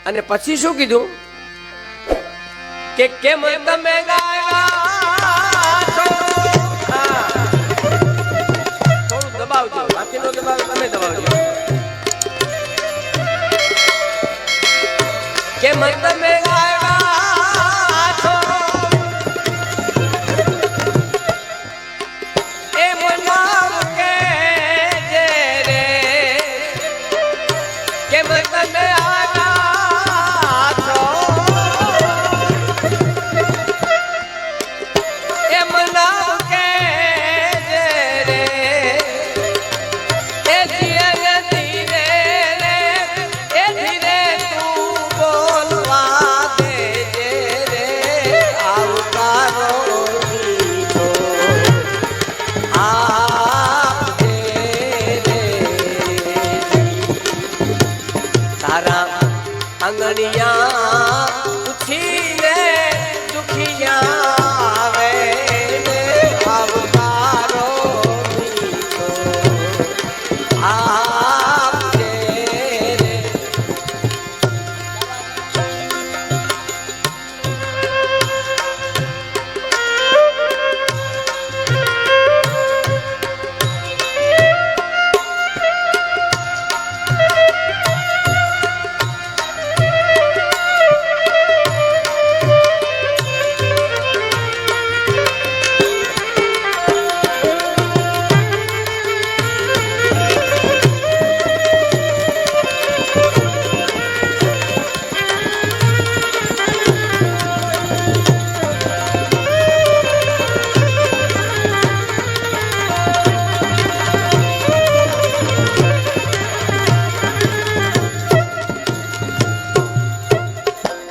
અને પછી શું કીધું કે કેમ તમે ગાયા છો? થોડું દબાવજો, બાકીનો દબાવ તમે દબાવજો. કેમ તમે ગાયા છો? એમ નામ કે જે રે કેમ તમે આવ્યા છો? એમ નામ કે જે રે એ ધીરે ધીરે રે એ ધીરે તું બોલવા દેજે રે આવકારો દીધો આપજે રે તારા આંગણિયા પૂછીને દુખિયા આવે ને આવકારો દીધો આપજે રે.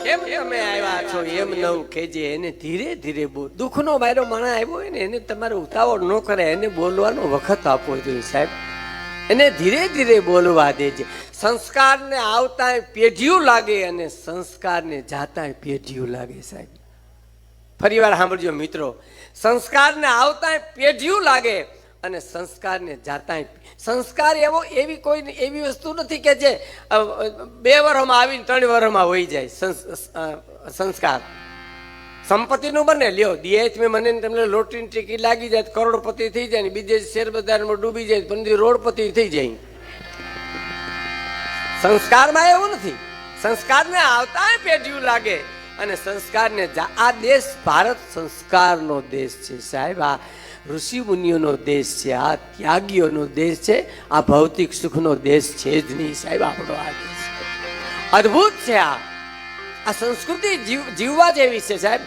કેમ તમે આવ્યા છો એમ નવ કેજે એને ધીરે ધીરે બોલ. દુઃખનો મારો માણસ આવ્યો હોય ને એને તમારે ઉતાવળ ન કરે, એને બોલવાનો વખત આપવો જોઈએ સાહેબ. એને ધીરે ધીરે બોલવા દેજે. સંસ્કારને આવતા પેઢીયું લાગે અને સંસ્કારને જાતા પેઢીયું લાગે સાહેબ. ફરી વાર સાંભળજો મિત્રો, સંસ્કારને આવતા પેઢીયું લાગે અને સંસ્કારને જાતા. સંસ્કાર એવી કોઈ એવી વસ્તુ નથી કે જે 2 વર્ષમાં આવીને 3 વર્ષમાં વહી જાય. સંસ્કાર સંપત્તિનું બને લ્યો દિયેજ મેં મને તમને લોટરીની ટિકિટ લાગી જાય કરોડપતિ થઈ જાય ને બીજે શેર બજારમાં ડૂબી જાય પણ રોડપતિ થઈ જાય. સંસ્કારમાં એવું નથી. સંસ્કારને આવતા પેઢીયું લાગે અને સંસ્કારને આ દેશ ભારત સંસ્કારનો દેશ છે સાહેબ. આ ઋષિ મુનિઓનો દેશ છે, આ ત્યાગીઓનો દેશ છે. આ ભૌતિક સુખનો દેશ છે જ નહીં સાહેબ. આપણો આ દેશ અદ્ભુત છે. આ સંસ્કૃતિ જીવવા જેવી છે સાહેબ.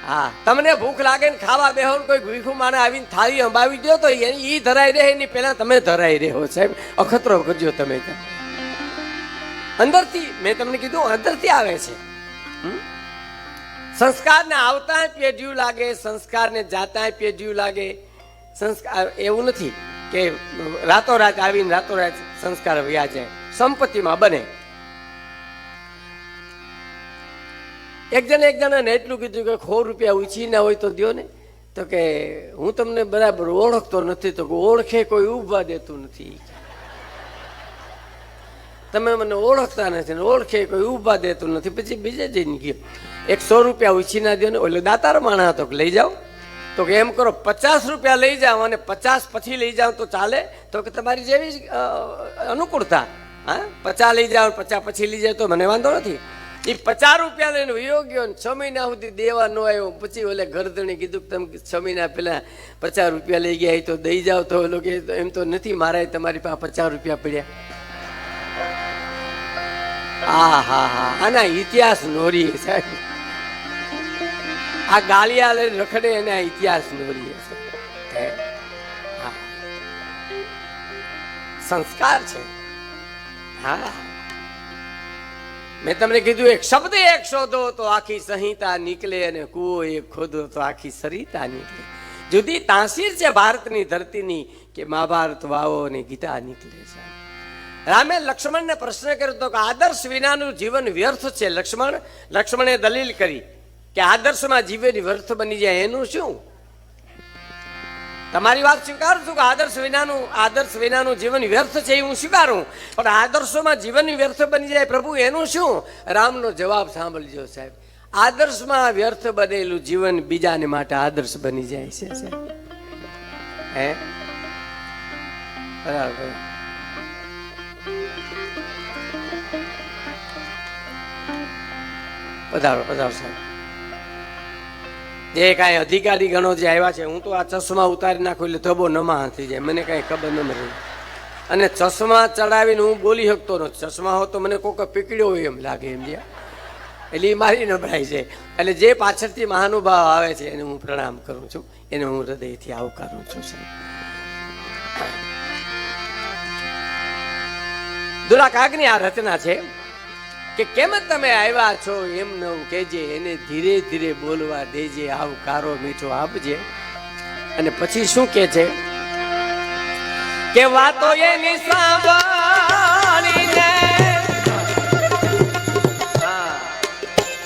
હા, તમને ભૂખ લાગે ને ખાવા બેહો ને કોઈ ભૂખું માને આવીને થાળી અંબાવી દો તો ઈ ધરાઈ રહે એની પહેલા તમે ધરાઈ રહ્યો સાહેબ. અખતરો કરજો તમે. અંદરથી મેં તમને કીધું અંદરથી આવે છે. સંસ્કારને આવતા પેઢીયું લાગે, સંસ્કારને જાતા પેઢીયું લાગે. સંસ્કાર એવું નથી કે રાતોરાત આવીને રાતોરાત સંસ્કાર વ્યા જાય. સંપત્તિમાં બને. એક જણાને એટલું કીધું કે 100 રૂપિયા ઉછી ના હોય તો દો ને. તો કે હું તમને બરાબર ઓળખતો નથી. તો ઓળખે કોઈ ઉભા દેતું નથી. તમે મને ઓળખતા નથી ને ઓળખે કોઈ ઉભા દેતું નથી. પછી બીજે જઈને ગયો 100 રૂપિયા ઉછી ના દો ને. ઓલો દાતાર માણા હતો કે લઈ જાઓ. તો કે એમ કરો 50 રૂપિયા લઈ જાઓ અને 50 પછી લઈ જાઓ તો ચાલે. તો કે તમારી જેવી અનુકૂળતા. હા, 50 લઈ જાઓ 50 પછી લઈ જાઓ તો મને વાંધો નથી. એ 50 રૂપિયા લઈને વયો ગયો ને 6 મહિના સુધી દેવા ન આવ્યો. પછી ઓલે ગરદણી કીધું કે તમે 6 મહિના પહેલા 50 રૂપિયા લઈ ગયા તો દઈ જાઓ. તો ઓલો કે એમ તો નથી, મારા તમારી પાસે 50 રૂપિયા પડ્યા. હા હા હા, આના ઇતિહાસ નોરીએ સાહેબ. આ ગાલિયા લઈને રખડે એના ઇતિહાસ નોરીએ સાહેબ. હા, સંસ્કાર છે. હા, મેં તમને કીધું એક શબ્દ એક શોધો તો આખી સંહિતા નીકળે અને કુવો એક ખોદો તો આખી સરિતા નીકળે. જુદી તાસીર છે ભારતની ધરતીની કે મહાભારત વાવો અને ગીતા નીકળે છે. રામે લક્ષ્મણને પ્રશ્ન કર્યો હતો કે આદર્શ વિનાનું જીવન વ્યર્થ છે. લક્ષ્મણે દલીલ કરી કે આદર્શમાં જીવન વ્યર્થ બની જાય એનું શું? તમારી વાત સ્વીકારું છું કે આદર્શ વિનાનું જીવન વ્યર્થ છે એ હું સ્વીકારું, પણ આદર્શોમાં જીવન વ્યર્થ બની જાય પ્રભુ એનું શું? રામનો જવાબ સાંભળજો સાહેબ, આદર્શમાં વ્યર્થ બનેલું જીવન બીજાને માટે આદર્શ બની જાય છે સાહેબ. હે બરાબર. પધારો પધારો સાહેબ. જે કાંઈ અધિકારી ગણો જે આવ્યા છે, હું તો આ ચશ્મા ઉતારી નાખું એટલે ધબો નમા થઈ જાય, મને કાંઈ ખબર ન રહે. અને ચશ્મા ચડાવીને હું બોલી શકતો નથી. ચશ્મા હો તો મને કોક પીકડ્યો હોય એમ લાગે એમ જ્યાં, એટલે એ મારી નબળાઈ છે. એટલે જે પાછળથી મહાનુભાવ આવે છે એને હું પ્રણામ કરું છું, એને હું હૃદયથી આવકારું છું સાહેબ. દુલા કાગની આ રચના છે કે કેમ તમે આવ્યા છો એમ ન કહેજે, એને ધીરે ધીરે બોલવા દેજે, આવકારો મીઠો આપજે. અને પછી શું કે છે કે વાતો એની સાંભળીને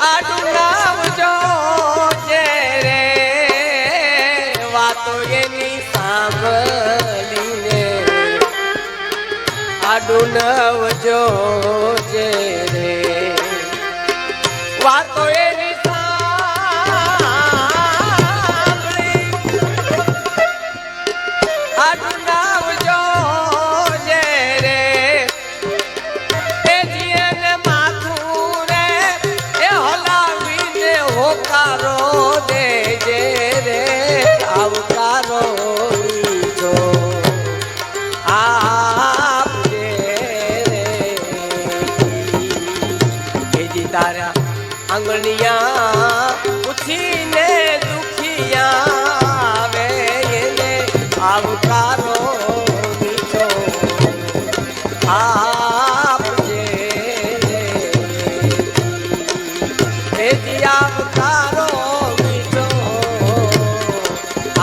આડું નાવજો રે, વાતો એની સાંભળીને આડું નવજો રે, વાતો એની સાંભળી આડું નવજો રે, એ જીને માથું રે એ હલાવીને હોકારો દેજે રે, આવકારો જો તારા આંગણિયા ઉઠીને દુખિયા વે એને આવકારો મીઠો આપજે, આવકારો મીઠો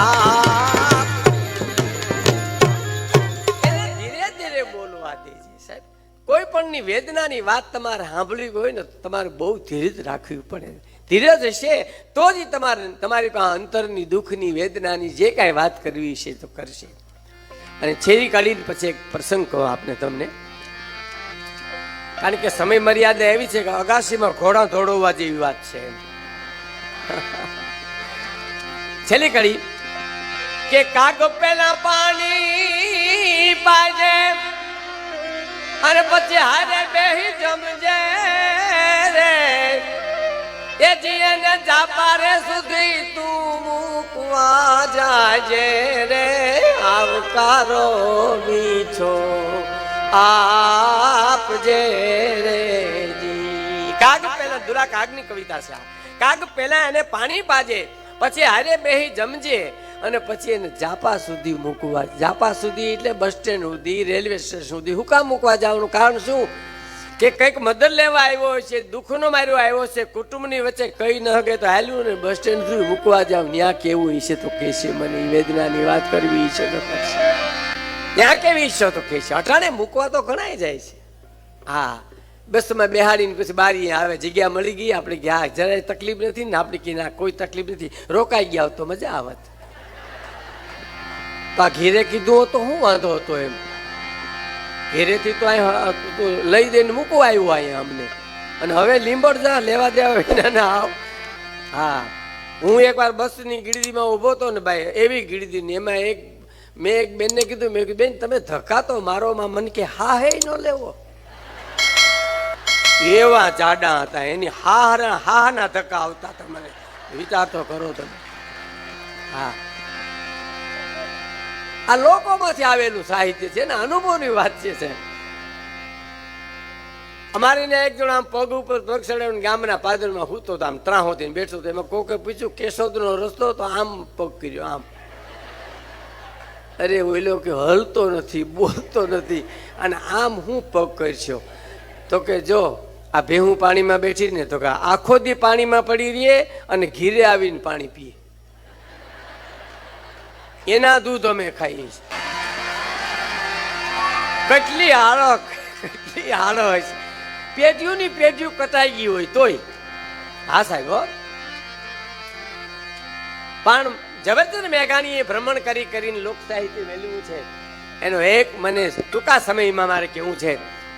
આપ. એને ધીરે ધીરે બોલવા દેજે સાહેબ. કોઈ પણની વેદનાની વાત તમારે સાંભળવી હોય ને તમારે બહુ ધીરજ રાખવી પડે. ધીરજ હશે તો જ તમારી પાસે અંતરની દુઃખની વેદનાની જે કાંઈ વાત કરવી છે તો કરશે. અને છેલ્લી કાઢીને પછી એક પ્રસંગ કહો આપને તમને, કારણ કે સમય મર્યાદા એવી છે કે અગાસીમાં ઘોડા દોડવા જેવી વાત છે. છેલ્લી કડી કે કાગ પેલા પાણી પાજે અને પછી હારે બેહી જમજે રે, એ જીને જાપારે સુધી તું મૂકવા જાજે રે, આવકારો મીઠો આપજે રે જી. કાગ પેલા દુલા કાગની કવિતા છે. કાગ પેલા એને પાણી પાજે, પછી હારે બેહી જમજે અને પછી એને જાપા સુધી મૂકવા. જાપા સુધી એટલે બસ સ્ટેન્ડ સુધી, રેલવે સ્ટેશન સુધી. હું કામ મૂકવા જવાનું કારણ શું કે કંઈક મદદ લેવા આવ્યો છે, દુઃખનો માર્યો આવ્યો છે, કુટુંબની વચ્ચે કઈ ન હકે તો હાલ્યું ને બસ સ્ટેન્ડ સુધી મૂકવા જાવ. ત્યાં કેવું હશે તો કહેશે, મને વેદનાની વાત કરવી છે તો કરશે. ત્યાં કેવી ઈચ્છો તો કહેશે. અટાણે મૂકવા તો ઘણાય જાય છે. હા, બસમાં બેહાડીને પછી બારી આવે, જગ્યા મળી ગઈ, આપણે ગયા જરાય તકલીફ નથી ને, આપણે કે ના કોઈ તકલીફ નથી, રોકાઈ ગયા તો મજા આવત. તો આ ઘેરે કીધું તો શું વાંધો હતો એમ, ઘેરેથી તો અહીંયા લઈ દઈને મૂકવા આવ્યું અહીંયા અમને, અને હવે લીંબડ જા લેવા દેવા ના આવ. હા, હું એકવાર બસની ગીરદીમાં ઊભો હતો ને ભાઈ, એવી ગીરદી ને એમાં મેં એક બેનને કીધું, મેં કીધું બેન તમે ધક્કા તો મારોમાં, મન કે હા હે ન લેવો. એવા જાડા હતા, એની હા ના ધક્કા આવતા હતા. મને વિચાર તો કરો તમે. હા, આ લોકોમાંથી આવેલું સાહિત્ય છે ને, અનુભવની વાત છે. અમારી ને એક જણ આમ પગ ઉપર પગ ચડાવીને ગામના પાદરમાં હૂતો હતો, આમ ત્રાહોતી બેઠો હતો. એમાં કોકે પૂછ્યું કેશોદનો રસ્તો, તો આમ પગ કર્યો આમ. અરે ઓલો કે હલતો નથી, બોલતો નથી, અને આમ હું પગ કરશો? તો કે જો આ ભેહું પાણીમાં બેઠી ને, તો કે આખો દી પાણીમાં પડી રહીએ અને ઘીરે આવીને પાણી પીએ, એના દૂધ અમે ખાઈએ. કેટલી હાલક, કેટલી હાલક છે. પેઢીઓની પેઢીઓ કટાઈ ગઈ હોય તોય. હા સાહેબ, પણ ઝવેરચંદ મેઘાણીએ ભ્રમણ કરીને લોક સાહિત્ય મેળવ્યું છે. એનો એક મને ટૂંકા સમયમાં મારે કેવું છે,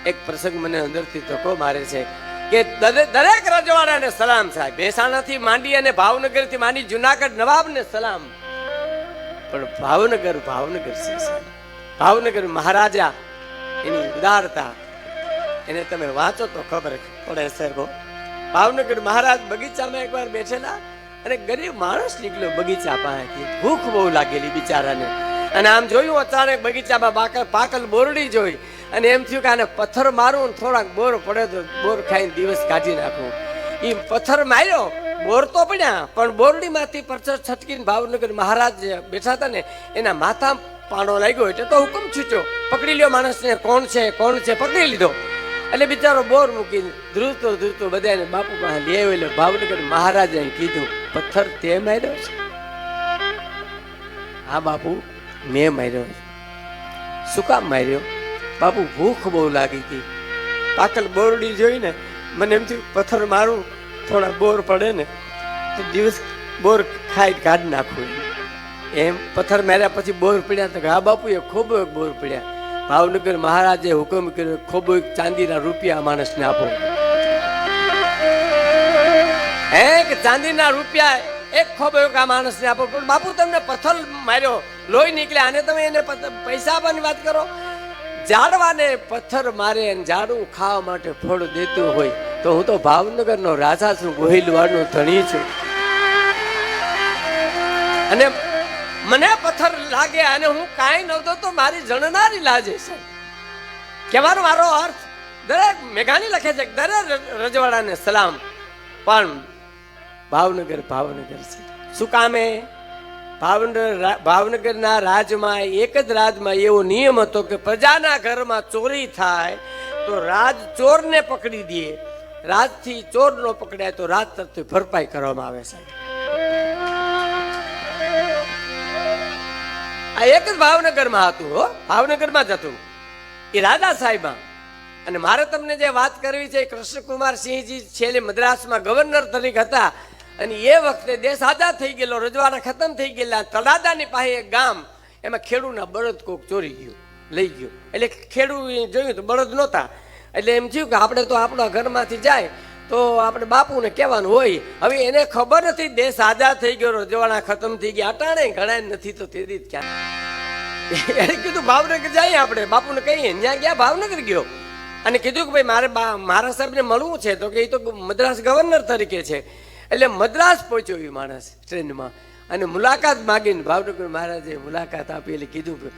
એક પ્રસંગ મને અંદરથી ધક્કો મારે છે કે દરેક રજવાડાને સલામ સાહેબ. મહેસાણાથી માંડી અને ભાવનગરથી માંડી જુનાગઢ નવાબને સલામ. પણ ભાવનગર છે સાહેબ. ભાવનગર મહારાજા એની ઉદારતા એને તમે વાંચો તો ખબર પડે સાહેબ. ભાવનગર મહારાજ બગીચામાં એકવાર બેઠેલા અને ગરીબ માણસ નીકળ્યો બગીચા પાસેથી. ભૂખ બહુ લાગેલી બિચારાને. અને આમ જોયું અચાનક બગીચામાં પાકલ બોરડી જોઈ અને એમ થયું કે આને પથ્થર મારું, થોડાક બોર પડે તો બોર ખાઈને દિવસ કાઢી નાખું. એ પથ્થર માર્યો, બોર તો પડ્યા, પણ બોરડીમાંથી પથ્થર છટકીને ભાવનગર મહારાજ બેઠા હતા ને એના માથા પાણો લાગ્યો. એટલે તો હુકમ છૂટ્યો, પકડી લ્યો માણસને, કોણ છે પકડી લીધો. એટલે બિચારો બોર મૂકીને ધ્રુજતો બધાને બાપુ પાસે લઈ આવ્યો. એટલે ભાવનગર મહારાજે કીધું, પથ્થર તે માર્યો છે? હા બાપુ, મેં માર્યો છે. શું કામ માર્યો? બાપુ, ભૂખ બહુ લાગી હતી. પાકલ બોરડી જોઈને મને એમ થયું પથ્થર મારું, થોડા બોર પડે ને તો દિવસ બોર ખાઈ કાઢી નાખું. એમ પથ્થર માર્યા પછી બોર પડ્યા? તો હા બાપુ, એ ખૂબ બોર પડ્યા. ભાવનગર મહારાજે હુકમ કર્યો, ખૂબ ચાંદીના રૂપિયા માણસને આપો. એક ચાંદીના રૂપિયા એક ખોબો આ માણસને આપો. પણ બાપુ, તમને પથ્થર માર્યો, લોહી નીકળ્યા, અને તમે એને પૈસા આપવાની વાત કરો? ઝાડવાને પથ્થર મારે અને ઝાડું ખાવા માટે ફળ દેતું હોય તો હું તો ભાવનગરનો રાજા છું, ગોહિલવાડનો ધણી છું. અને મને પથ્થર લાગે અને હું કાંઈ નહોતો તો મારી જણનારી લાજે છે. કહેવાનો મારો અર્થ, દરેક મેઘાણી લખે છે દરેક રજવાડાને સલામ, પણ ભાવનગર છે. શું કામે? ભાવનગરના રાજમાં, એક જ રાજમાં એવો નિયમ હતો કે પ્રજાના ઘરમાં ચોરી થાય તો રાજ ચોરને પકડી દે. રાજથી ચોર નો પકડાય તો રાજ તરફથી ભરપાઈ કરવામાં આવે છે. આ એક જ ભાવનગરમાં હતું, ભાવનગરમાં જ હતું એ રાજા સાહેબમાં. અને મારે તમને જે વાત કરવી છે, કૃષ્ણકુમાર સિંહજી છેલ્લે મદ્રાસમાં ગવર્નર તરીકે હતા અને એ વખતે દેશ આઝાદ થઈ ગયેલો, રજવાડા ખતમ થઈ ગયેલા. તળાદાની પાસે એક ગામ, એમાં ખેડૂના બળદ કોક ચોરી ગયો, લઈ ગયો. એટલે ખેડૂ જોયું તો બળદ નહોતા. એટલે એમ થયું કે આપણે તો આપણા ઘરમાંથી જાય તો આપણે બાપુને કહેવાનું હોય. હવે એને ખબર નથી દેશ આઝાદ થઈ ગયો, રજવાડા ખતમ થઈ ગયા, અટાણે ઘણા નથી તો તે રીત ક્યાં. એને કીધું ભાવનગર જઈએ આપણે, બાપુને કહીએ. ત્યાં ગયા, ભાવનગર ગયો અને કીધું કે ભાઈ મારે મારા સાહેબને મળવું છે. તો કે એ તો મદ્રાસ ગવર્નર તરીકે છે. એટલે મદ્રાસ પહોંચ્યો એ માણસ ટ્રેનમાં અને મુલાકાત માગીને ભાવનગર મહારાજે મુલાકાત આપી. એટલે કીધું કે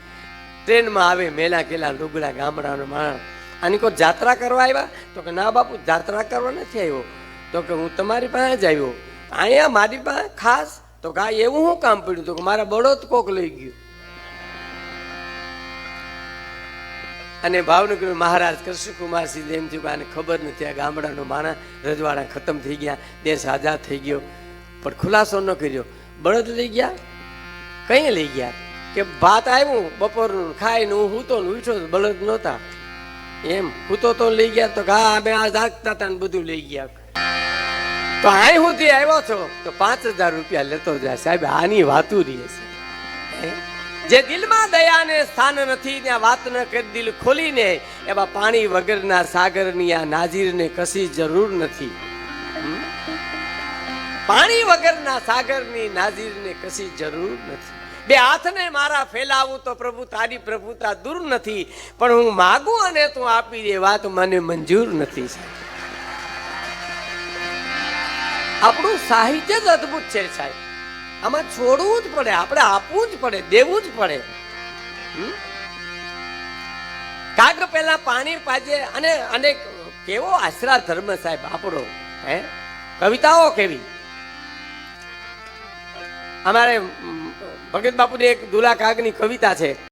ટ્રેનમાં આવે મેલા કેલા લુગડા ગામડાનો માણસ, આની કોઈ જાત્રા કરવા આવ્યા? તો કે ના બાપુ, જાત્રા કરવા નથી આવ્યો. તો કે હું તમારી પાસે જ આવ્યો. અહીંયા મારી પાસે ખાસ? તો કે આ એવું શું કામ પડ્યું? તો કે મારા બળદ કોક લઈ ગયું. અને ભાવનગર મહારાજ કૃષ્ણકુમાર સિંહ એમ થયું કે આને ખબર નથી, આ ગામડાનો માણસ, રજવાડા ખતમ થઈ ગયા, દેશ આઝાદ થઈ ગયો, પણ ખુલાસો ન કર્યો. બળદ લઈ ગયા? કઈ લઈ ગયા? કે ભાત આવ્યું બપોરનું ખાઈને હું હૂતો ઉઠ્યો, બળદ નહોતા. એમ હૂતો તો લઈ ગયા? તો હા, અમે આ જાગતા હતા ને બધું લઈ ગયા. તો અહીં સુધી આવ્યો છો તો 5000 રૂપિયા લેતો જાય. સાહેબ, આની વાતું રહી છે. જે દિલમાં દયાને સ્થાન નથી ત્યાં વાત ન કરી દિલ ખોલીને, એવા પાણી વગરના સાગરની આ નાજીરને કશી જરૂર નથી. પાણી વગરના સાગરની નાજીરને કશી જરૂર નથી. બે હાથને મારા ફેલાવું તો પ્રભુ તારી પ્રભુતા દૂર નથી, પણ હું માગું અને તું આપી દે વાત મને મંજૂર નથી. આપણું સાહિત્ય જ અદભુત છે સાહેબ. આમાં છોડવું જ પડે, આપણે આપવું જ પડે, દેવું જ પડે. કાગ પેલા પાણી પાજે. અને કેવો આશરા ધર્મ સાહેબ આપણો. કવિતાઓ કેવી! અમારે ભગત બાપુની એક દુલા કાગની કવિતા છે.